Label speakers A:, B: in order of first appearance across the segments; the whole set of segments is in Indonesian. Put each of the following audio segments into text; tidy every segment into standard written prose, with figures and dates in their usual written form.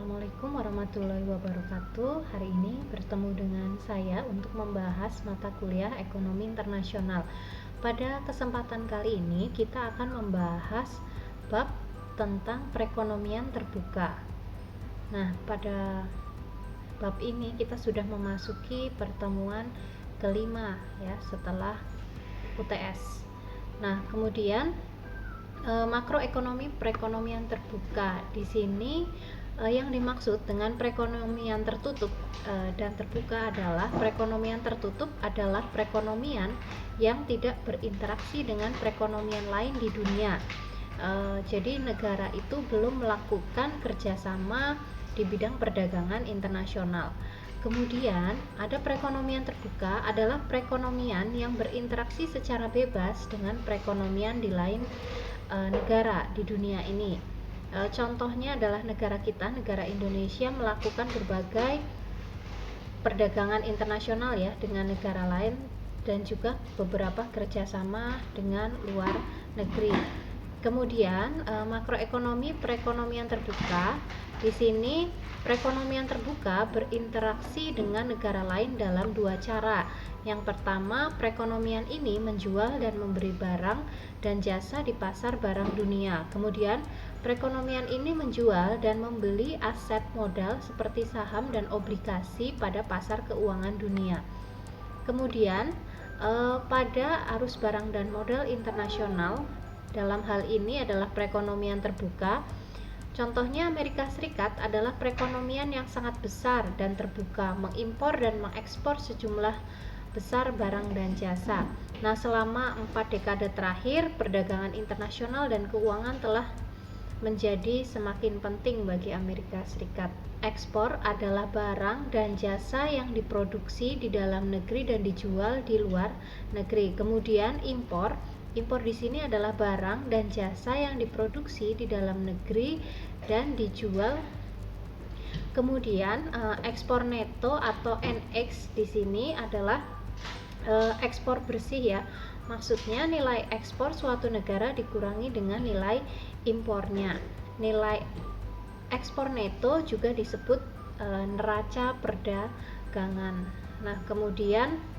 A: Assalamualaikum warahmatullahi wabarakatuh. Hari ini bertemu dengan saya untuk membahas mata kuliah Ekonomi Internasional. Pada kesempatan kali ini kita akan membahas bab tentang perekonomian terbuka. Nah, pada bab ini kita sudah memasuki pertemuan kelima ya setelah UTS. Nah, kemudian makroekonomi perekonomian terbuka. Di sini yang dimaksud dengan perekonomian tertutup dan terbuka adalah perekonomian tertutup adalah perekonomian yang tidak berinteraksi dengan perekonomian lain di dunia. Jadi negara itu belum melakukan kerjasama di bidang perdagangan internasional. Kemudian ada perekonomian terbuka adalah perekonomian yang berinteraksi secara bebas dengan perekonomian di lain negara di dunia ini. Contohnya adalah negara kita, negara Indonesia melakukan berbagai perdagangan internasional ya dengan negara lain dan juga beberapa kerjasama dengan luar negeri. Kemudian makroekonomi perekonomian terbuka, di sini perekonomian terbuka berinteraksi dengan negara lain dalam dua cara. Yang pertama, perekonomian ini menjual dan memberi barang dan jasa di pasar barang dunia. Kemudian perekonomian ini menjual dan membeli aset modal seperti saham dan obligasi pada pasar keuangan dunia. Kemudian pada arus barang dan modal internasional, dalam hal ini adalah perekonomian terbuka. Contohnya Amerika Serikat adalah perekonomian yang sangat besar dan terbuka, mengimpor dan mengekspor sejumlah besar barang dan jasa. Nah, selama 4 dekade terakhir, perdagangan internasional dan keuangan telah menjadi semakin penting bagi Amerika Serikat. Ekspor adalah barang dan jasa yang diproduksi di dalam negeri dan dijual di luar negeri. Kemudian impor di sini adalah barang dan jasa yang diproduksi di dalam negeri dan dijual. Kemudian ekspor neto atau NX di sini adalah ekspor bersih ya. Maksudnya nilai ekspor suatu negara dikurangi dengan nilai impornya. Nilai ekspor neto juga disebut neraca perdagangan. Nah, kemudian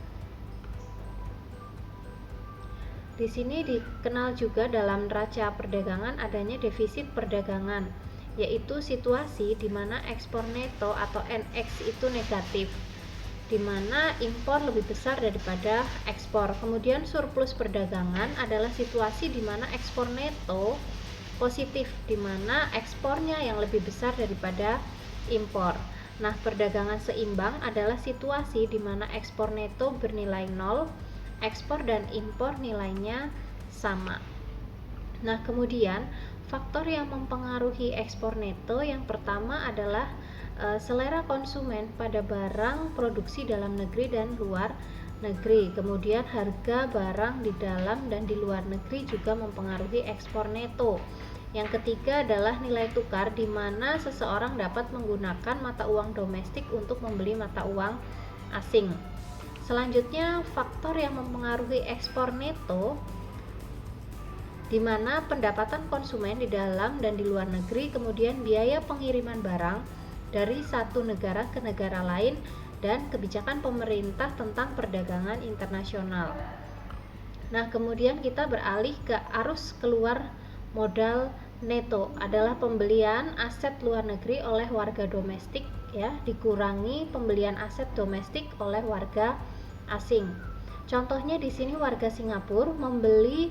A: di sini dikenal juga dalam neraca perdagangan adanya defisit perdagangan, yaitu situasi di mana ekspor neto atau NX itu negatif, di mana impor lebih besar daripada ekspor. Kemudian surplus perdagangan adalah situasi di mana ekspor neto positif, di mana ekspornya yang lebih besar daripada impor. Nah, perdagangan seimbang adalah situasi di mana ekspor neto bernilai 0, ekspor dan impor nilainya sama. Nah, kemudian faktor yang mempengaruhi ekspor neto yang pertama adalah selera konsumen pada barang produksi dalam negeri dan luar negeri. Kemudian harga barang di dalam dan di luar negeri juga mempengaruhi ekspor neto. Yang ketiga adalah nilai tukar, di mana seseorang dapat menggunakan mata uang domestik untuk membeli mata uang asing. Selanjutnya, faktor yang mempengaruhi ekspor neto, di mana pendapatan konsumen di dalam dan di luar negeri, kemudian biaya pengiriman barang dari satu negara ke negara lain, dan kebijakan pemerintah tentang perdagangan internasional. Nah, kemudian kita beralih ke arus keluar modal neto, adalah pembelian aset luar negeri oleh warga domestik ya, dikurangi pembelian aset domestik oleh warga asing. Contohnya di sini warga Singapura membeli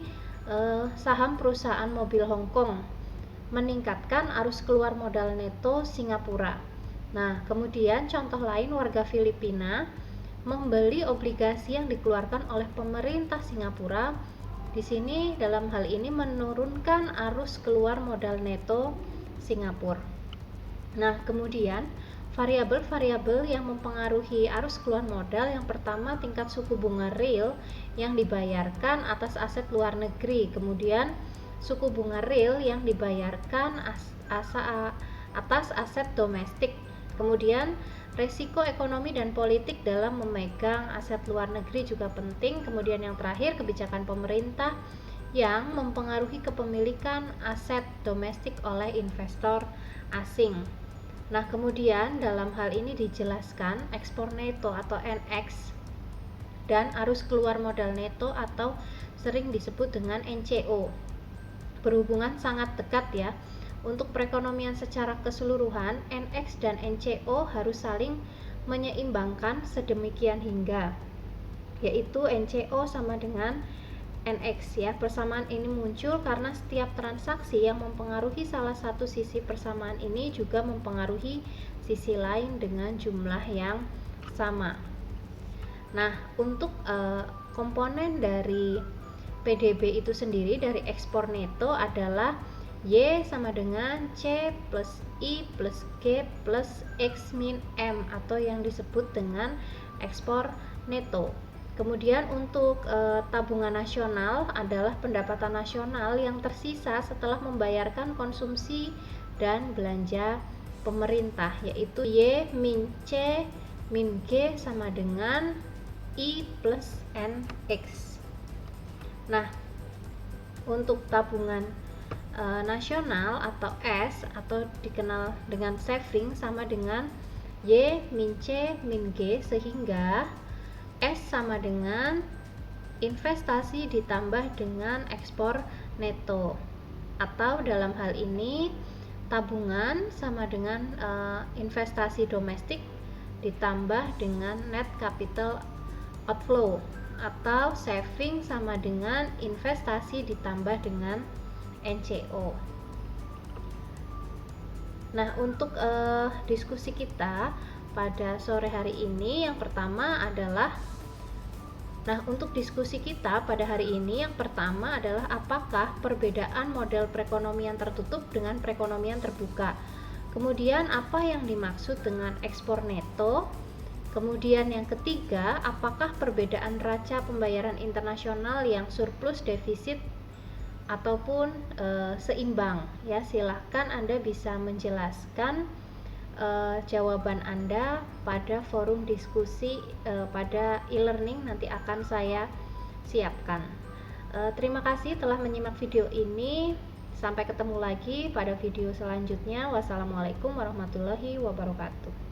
A: saham perusahaan mobil Hong Kong, meningkatkan arus keluar modal neto Singapura. Nah, kemudian contoh lain warga Filipina membeli obligasi yang dikeluarkan oleh pemerintah Singapura. Di sini dalam hal ini menurunkan arus keluar modal neto Singapura. Nah, kemudian variabel-variabel yang mempengaruhi arus keluar modal, yang pertama tingkat suku bunga real yang dibayarkan atas aset luar negeri, kemudian suku bunga real yang dibayarkan atas aset domestik, kemudian resiko ekonomi dan politik dalam memegang aset luar negeri juga penting, kemudian yang terakhir kebijakan pemerintah yang mempengaruhi kepemilikan aset domestik oleh investor asing. Nah, kemudian dalam hal ini dijelaskan ekspor neto atau NX dan arus keluar modal neto atau sering disebut dengan NCO. Berhubungan sangat dekat ya. Untuk perekonomian secara keseluruhan, NX dan NCO harus saling menyeimbangkan sedemikian hingga, yaitu NCO sama dengan NX ya. Persamaan ini muncul karena setiap transaksi yang mempengaruhi salah satu sisi persamaan ini juga mempengaruhi sisi lain dengan jumlah yang sama. Nah, untuk komponen dari PDB itu sendiri dari ekspor neto adalah Y sama dengan C plus I plus G plus X min M atau yang disebut dengan ekspor neto. Kemudian untuk tabungan nasional adalah pendapatan nasional yang tersisa setelah membayarkan konsumsi dan belanja pemerintah, yaitu Y min C min G sama dengan I plus NX. Nah, untuk tabungan nasional atau S atau dikenal dengan saving sama dengan Y min C min G, sehingga S sama dengan investasi ditambah dengan ekspor neto, atau dalam hal ini tabungan sama dengan investasi domestik ditambah dengan net capital outflow, atau saving sama dengan investasi ditambah dengan NCO. Nah, untuk diskusi kita pada sore hari ini yang pertama adalah untuk diskusi kita pada hari ini yang pertama adalah apakah perbedaan model perekonomian tertutup dengan perekonomian terbuka. Kemudian apa yang dimaksud dengan ekspor neto? Kemudian yang ketiga, apakah perbedaan neraca pembayaran internasional yang surplus, defisit ataupun seimbang? Ya, silahkan Anda bisa menjelaskan jawaban Anda pada forum diskusi pada e-learning nanti akan saya siapkan. Terima kasih telah menyimak video ini. Sampai ketemu lagi pada video selanjutnya. Wassalamualaikum warahmatullahi wabarakatuh.